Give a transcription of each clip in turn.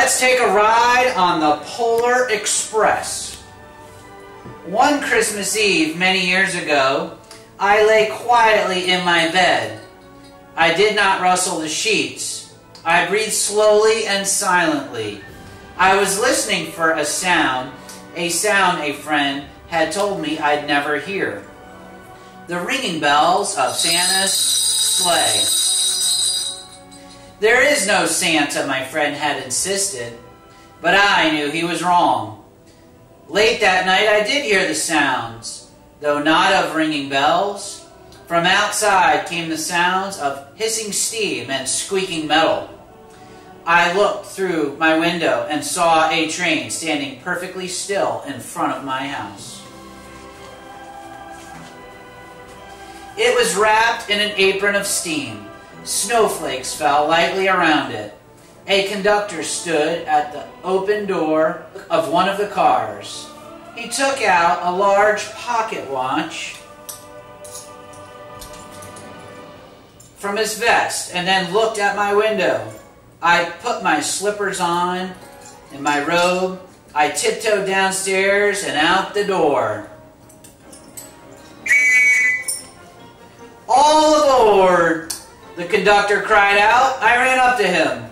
Let's take a ride on the Polar Express. One Christmas Eve many years ago, I lay quietly in my bed. I did not rustle the sheets. I breathed slowly and silently. I was listening for a sound a friend had told me I'd never hear. The ringing bells of Santa's sleigh. There is no Santa, my friend had insisted, but I knew he was wrong. Late that night I did hear the sounds, though not of ringing bells. From outside came the sounds of hissing steam and squeaking metal. I looked through my window and saw a train standing perfectly still in front of my house. It was wrapped in an apron of steam. Snowflakes fell lightly around it. A conductor stood at the open door of one of the cars. He took out a large pocket watch from his vest and then looked at my window. I put my slippers on and my robe. I tiptoed downstairs and out the door. All aboard! The conductor cried out. I ran up to him.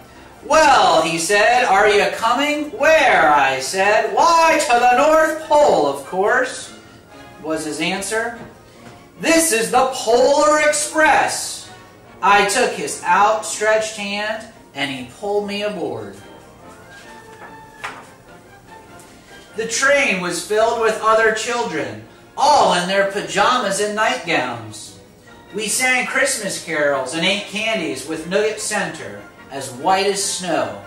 Well, he said, are you coming? Where? I said. Why, to the North Pole, of course, was his answer. This is the Polar Express. I took his outstretched hand and he pulled me aboard. The train was filled with other children, all in their pajamas and nightgowns. We sang Christmas carols and ate candies with Nugget Center as white as snow.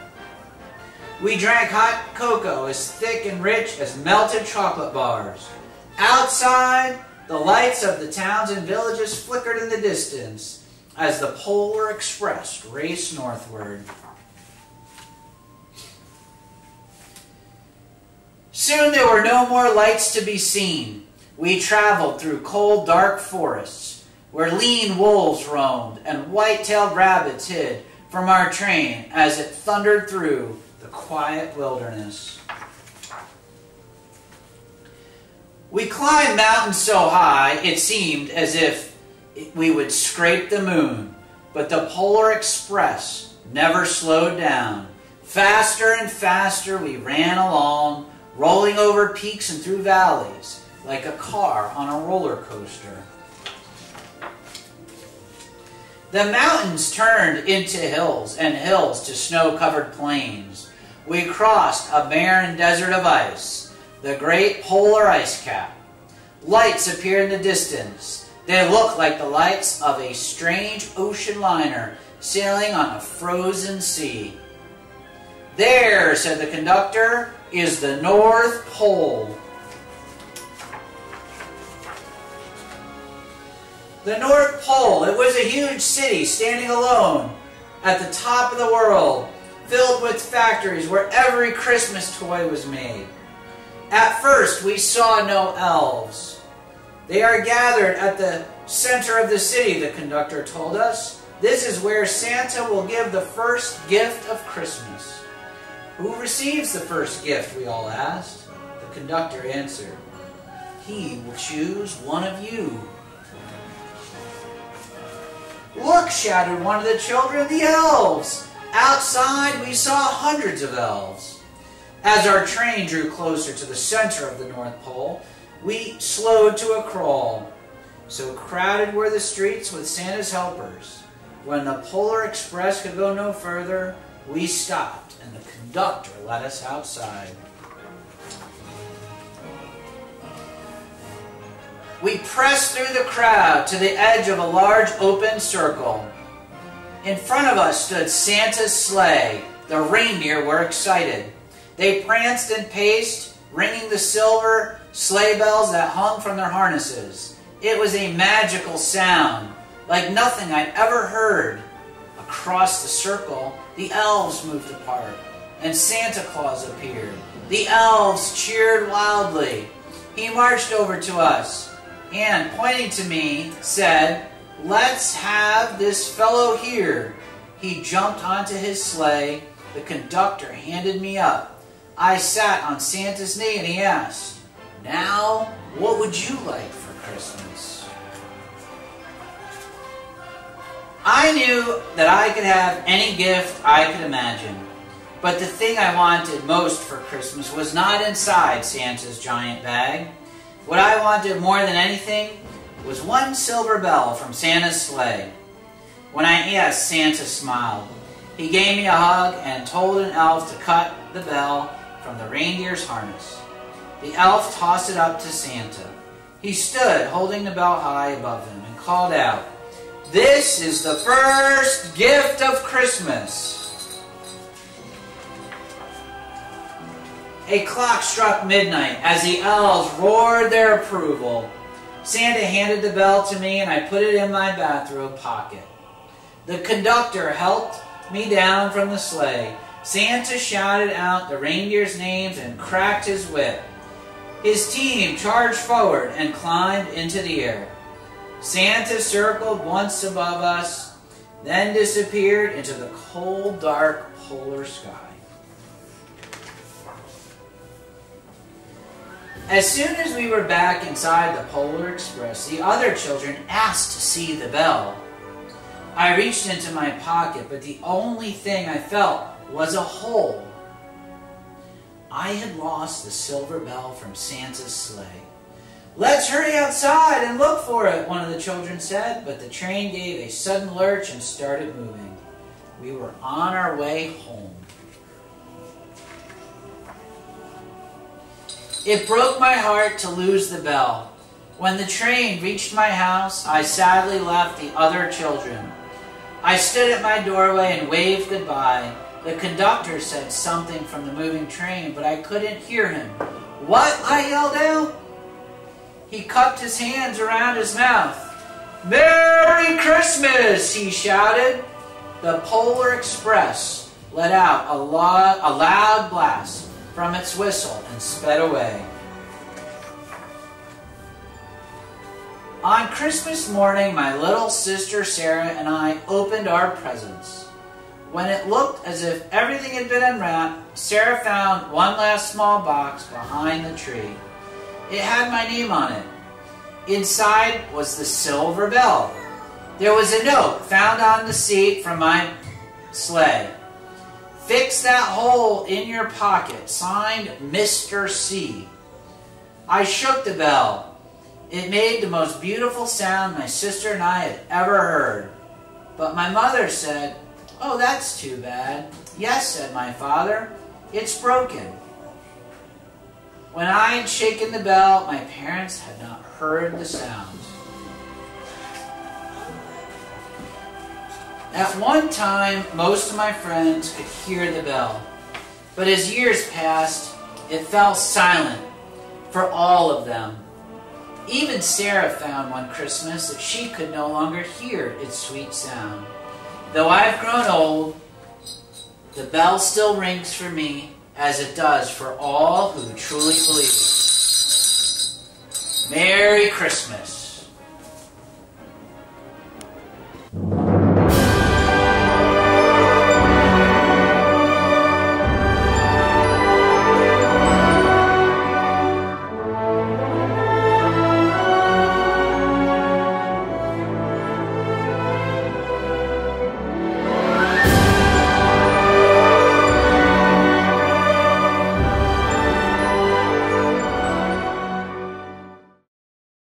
We drank hot cocoa as thick and rich as melted chocolate bars. Outside, the lights of the towns and villages flickered in the distance as the Polar Express raced northward. Soon there were no more lights to be seen. We traveled through cold, dark forests, where lean wolves roamed and white-tailed rabbits hid from our train as it thundered through the quiet wilderness. We climbed mountains so high it seemed as if we would scrape the moon, but the Polar Express never slowed down. Faster and faster we ran along, rolling over peaks and through valleys like a car on a roller coaster. The mountains turned into hills and hills to snow-covered plains. We crossed a barren desert of ice, the great polar ice cap. Lights appeared in the distance. They looked like the lights of a strange ocean liner sailing on a frozen sea. There, said the conductor, is the North Pole. The North Pole, it was a huge city standing alone at the top of the world, filled with factories where every Christmas toy was made. At first, we saw no elves. They are gathered at the center of the city, the conductor told us. This is where Santa will give the first gift of Christmas. Who receives the first gift, we all asked. The conductor answered, he will choose one of you. Look, shouted one of the children, the elves! Outside, we saw hundreds of elves. As our train drew closer to the center of the North Pole, we slowed to a crawl. So crowded were the streets with Santa's helpers. When the Polar Express could go no further, we stopped, and the conductor let us outside. We pressed through the crowd to the edge of a large open circle. In front of us stood Santa's sleigh. The reindeer were excited. They pranced and paced, ringing the silver sleigh bells that hung from their harnesses. It was a magical sound, like nothing I'd ever heard. Across the circle, the elves moved apart, and Santa Claus appeared. The elves cheered wildly. He marched over to us, and pointing to me, said, let's have this fellow here. He jumped onto his sleigh. the conductor handed me up. I sat on Santa's knee and he asked, "Now, what would you like for Christmas?" I knew that I could have any gift I could imagine, but the thing I wanted most for Christmas was not inside Santa's giant bag. What I wanted more than anything was one silver bell from Santa's sleigh. When I asked, Santa smiled. He gave me a hug and told an elf to cut the bell from the reindeer's harness. The elf tossed it up to Santa. He stood holding the bell high above him and called out, "This is the first gift of Christmas." A clock struck midnight as the elves roared their approval. Santa handed the bell to me and I put it in my bathrobe pocket. The conductor helped me down from the sleigh. Santa shouted out the reindeers' names and cracked his whip. His team charged forward and climbed into the air. Santa circled once above us, then disappeared into the cold, dark polar sky. As soon as we were back inside the Polar Express, the other children asked to see the bell. I reached into my pocket, but the only thing I felt was a hole. I had lost the silver bell from Santa's sleigh. "Let's hurry outside and look for it," one of the children said, but the train gave a sudden lurch and started moving. We were on our way home. It broke my heart to lose the bell. When the train reached my house, I sadly left the other children. I stood at my doorway and waved goodbye. The conductor said something from the moving train, but I couldn't hear him. "What?" I yelled out. He cupped his hands around his mouth. "Merry Christmas!" he shouted. The Polar Express let out a loud blast from its whistle and sped away. On Christmas morning, my little sister Sarah and I opened our presents. When it looked as if everything had been unwrapped, Sarah found one last small box behind the tree. It had my name on it. Inside was the silver bell. There was a note found on the seat from my sleigh. "Fix that hole in your pocket. Signed, Mr. C." I shook the bell. It made the most beautiful sound my sister and I had ever heard. But my mother said, "Oh, that's too bad." "Yes," said my father, "it's broken." When I had shaken the bell, my parents had not heard the sound. At one time, most of my friends could hear the bell. But as years passed, it fell silent for all of them. Even Sarah found one Christmas that she could no longer hear its sweet sound. Though I've grown old, the bell still rings for me as it does for all who truly believe it. Merry Christmas.